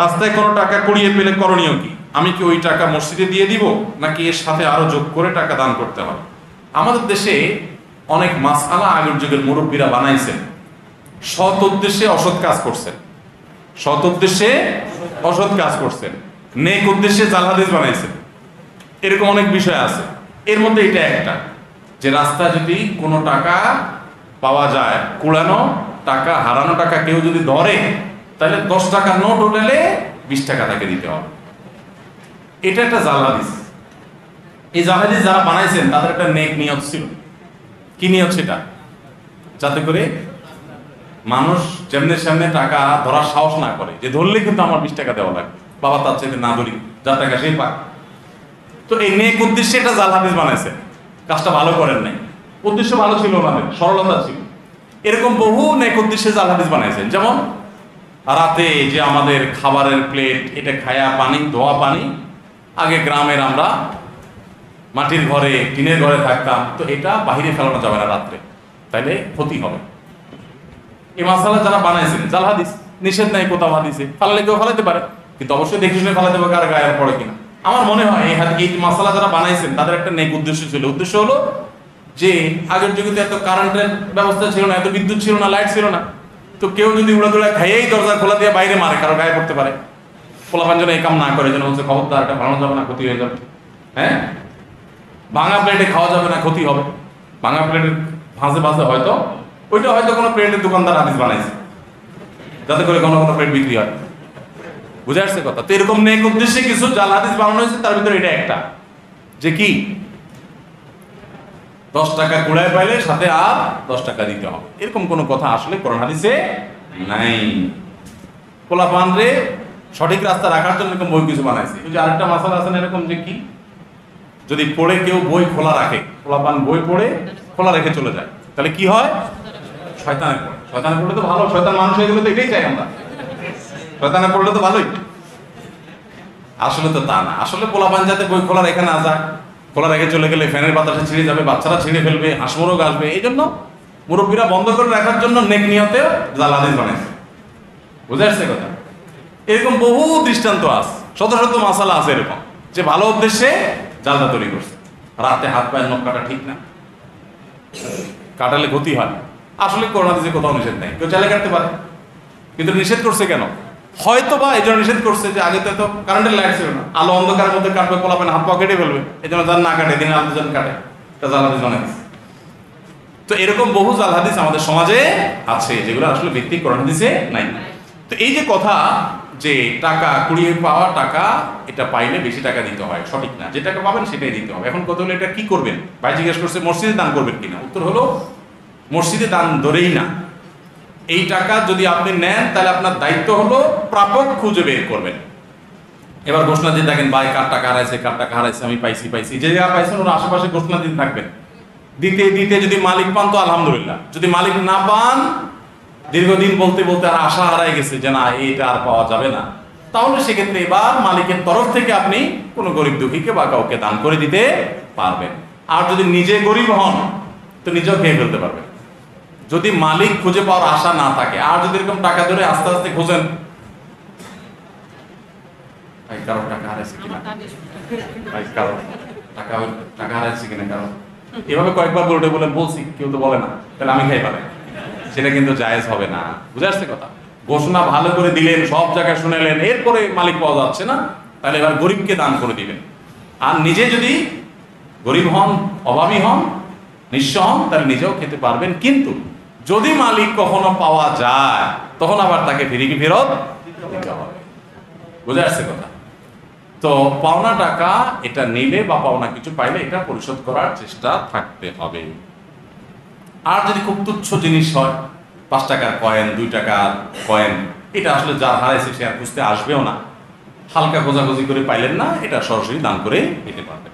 রাস্তায় কোনো টাকা কুড়িয়ে পেলে করণীয় কি? আমি কি ওই টাকা মসজিদে দিয়ে দিব, নাকি এর সাথে আরো যোগ করে টাকা দান করতে হবে? আমাদের দেশে অনেক মাসআলা আগের যুগের মুরব্বীরা বানাইছেন, সৎ উদ্দেশ্যে অসৎ কাজ করছেন, সৎ উদ্দেশ্যে অসৎ কাজ করছেন, নেক উদ্দেশ্যে জাল হাদিস বানাইছেন। এরকম অনেক বিষয় আছে। এর মধ্যে এটা একটা, যে রাস্তায় যদি কোনো টাকা পাওয়া যায়, কুড়ানো টাকা, হারানো টাকা কেউ যদি ধরে, তাহলে 10 টাকা নোট উঠালে 20 টাকা তাকে দিতে হবে। এটা একটা জাল হাদিস। এই জাল হাদিস যারা বানাইছেন তাদের একটা নেক নিয়ত ছিল। কি নিয়ত সেটা? যাতে করে মানুষ যেমনের সামনে টাকা ধরার সাহস না করে, যে ধরলে কিন্তু আমার 20 টাকা দেওয়া লাগবে, বাবা তার চাইতে না ধরি, যার টাকা সেই পাক। তো এই নেক উদ্দেশ্যে এটা জাল হাদিস বানাইছে, কাজটা ভালো করেন নাই, উদ্দেশ্য ভালো ছিল, ওনাদের সরলতা ছিল। এরকম বহু নেক উদ্দেশ্যে জাল হাদিস বানাইছেন। যেমন রাতে যে আমাদের খাবারের প্লেট, এটা খায়া পানি, ধোয়া পানি, আগে গ্রামের আমরা মাটির ঘরে, টিনের ঘরে থাকতাম, তো এটা বাহিরে ফেলানো যাবে না রাত্রে, তাইলে ক্ষতি হবে। এই মাসালা যারা বানাইছেন জাল হাদিস, নিষেধ নাই কোথাও হাদিসে, ফালালে কেউ ফালাতে পারে, কিন্তু অবশ্যই দেখে শুনে ফালাতে হবে, কার গায়ে পড়ে কিনা। আমার মনে হয় এই মাসালা যারা বানাইছেন তাদের একটা নেক উদ্দেশ্য ছিল। উদ্দেশ্য হলো যে আগের যুগে তো এত কারেন্টের ব্যবস্থা ছিল না, এত বিদ্যুৎ ছিল না, লাইট ছিল না, তো কেউ যদি উড়াদুড়া খাইয়েই দরজা খোলা দিয়ে বাইরে মারে, কারো গায়ে পড়তে পারে, পোলাপান যেন এই কাম না করে, যেন হচ্ছে খবরদার, এটা বানানো যাবে না, ক্ষতি হয়ে যাবে। হ্যাঁ, ভাঙা প্লেটে খাওয়া যাবে না, ক্ষতি হবে। ভাঙা প্লেটের ভাঁজে ভাঁজে হয়তো ওইটা হয়তো কোনো প্লেটের দোকানদার হাদিস বানাইছে, যাতে করে কোনো কোনো প্লেট বিক্রি হয়। বুঝে আসছে কথা? তো এরকম নেক উদ্দেশ্যে কিছু জাল হাদিস বানানো হয়েছে, তার ভিতরে এটা একটা, যে কি 10 টাকা কুড়ায় পাইলে সাথে আর 10 টাকা দিতে হবে, এরকম কোনো কথা আসলে কোরআন হাদিসে নাই। পোলাপান রে সঠিক রাস্তা রাখার জন্য এরকম বই কিছু বানাইছে। ওই যে আরেকটা মাসালা আছে না এরকম, যে কি যদি পড়ে কেউ বই খোলা রাখে, পোলাপান বই পড়ে খোলা রেখে চলে যায়, তাহলে কি হয়? শয়তানে পড়ে। শয়তানে পড়লে তো ভালো, শয়তান মানুষ হয়ে গেলে তো এটাই চাই আমরা, শয়তানে পড়লে তো ভালোই। আসলে তো তা না। আসলে পোলাপান যাতে বই খোলা রেখে না যায়, খোলা রেখে চলে গেলে ফ্যানের বাতাসে ছিঁড়ে যাবে, বাচ্চারা ছিঁড়ে ফেলবে, হাঁসমরোগ আসবে, এই জন্য মুরব্বীরা বন্ধ করে রাখার জন্য নেক নিয়তে জাল হাদিস বানাইছে। বুঝে আসছে কথা? এরকম বহু দৃষ্টান্ত আছে, শত শত মাসালা আছে এরকম, যে ভালো উদ্দেশ্যে জালটা তৈরি করছে। রাতে হাত পায়ের নখ কাটা ঠিক না, কাটালে ক্ষতি হয়। আসলে করোনা দিতে কোথাও নিষেধ নেই, কেউ চাইলে কাটতে পারে, কিন্তু নিষেধ করছে কেন? হয়তো বা এই জন্য নিষেধ করছে যে আগে তো কারেন্টের লাইট ছিল না, আলো অন্ধকারের মধ্যে কাটবে, পোলাপান হাত পা কেটে ফেলবে, এই জন্য যার না কাটে, দিনে আলো যেন কাটে, এটা জাল হাদিস বানাইছে। তো এরকম বহু জাল হাদিস আমাদের সমাজে আছে, যেগুলো আসলে ভিত্তিক কোরআন হাদিসে নাই। তো এই যে কথা, যে টাকা কুড়িয়ে পাওয়া টাকা, এটা পাইলে বেশি টাকা দিতে হয়, সঠিক না। যে টাকা পাবেন সেটাই দিতে হবে। এখন কথা হলো এটা কি করবেন? ভাই জিজ্ঞেস করছে মসজিদে দান করবেন কিনা। উত্তর হলো মসজিদে দান ধরেই না। এই টাকা যদি আপনি নেন, তাহলে আপনার দায়িত্ব হলো প্রাপক খুঁজে বের করবেন। এবার ঘোষণা দিয়ে দেখেন, ভাই কার টাকা হারাইছে, কার টাকা হারাইছে, আমি পাইছি, যে জায়গা পাইছেন ওরা আশেপাশে ঘোষণা দিতে থাকবেন। দিতে দিতে যদি মালিক পান তো আলহামদুলিল্লাহ, যদি মালিক না পান, দীর্ঘদিন বলতে বলতে আর আশা হারাই গেছে যে না এইটা আর পাওয়া যাবে না, তাহলে সেক্ষেত্রে এবার মালিকের তরফ থেকে আপনি কোনো গরিব দুঃখীকে বা কাউকে দান করে দিতে পারবেন। আর যদি নিজে গরিব হন তো নিজেও খেয়ে ফেলতে পারবেন, যদি মালিক খুঁজে পাওয়ার আশা না থাকে। আর যদি এরকম টাকা ধরে আস্তে আস্তে খোঁজেন, ভাই কারো টাকা হারাইছে কিনা, ভাই কারো টাকা হারাইছে কিনা, কারণ এভাবে কয়েকবার বলেন, বলছি, কেউ তো বলে না, তাহলে আমি খাই পাবে, সেটা কিন্তু জায়েজ হবে না। বুঝে আসছে কথা? ঘোষণা ভালো করে দিলেন, সব জায়গায় শুনেলেন, এরপরে মালিক পাওয়া যাচ্ছে না, তাহলে এবার গরিবকে দান করে দিবেন। আর নিজে যদি গরিব হন, অভাবী হন, নিঃস্ব হন, তাহলে নিজেও খেতে পারবেন। কিন্তু যদি মালিক কখনো পাওয়া যায়, তখন আবার তাকে ফেরত দিতে হবে। বুঝে আসছে কথা? তো পাওনা টাকা এটা নিলে বা পাওনা কিছু পাইলে এটা পরিশোধ করার চেষ্টা থাকতে হবে। আর যদি খুব তুচ্ছ জিনিস হয়, 5 টাকার কয়েন, 2 টাকার কয়েন, এটা আসলে যার হারাইছে সে আর খুঁজতে আসবেও না, হালকা খোঁজাখুঁজি করে পাইলেন না, এটা সরাসরি দান করে দিতে পারবে।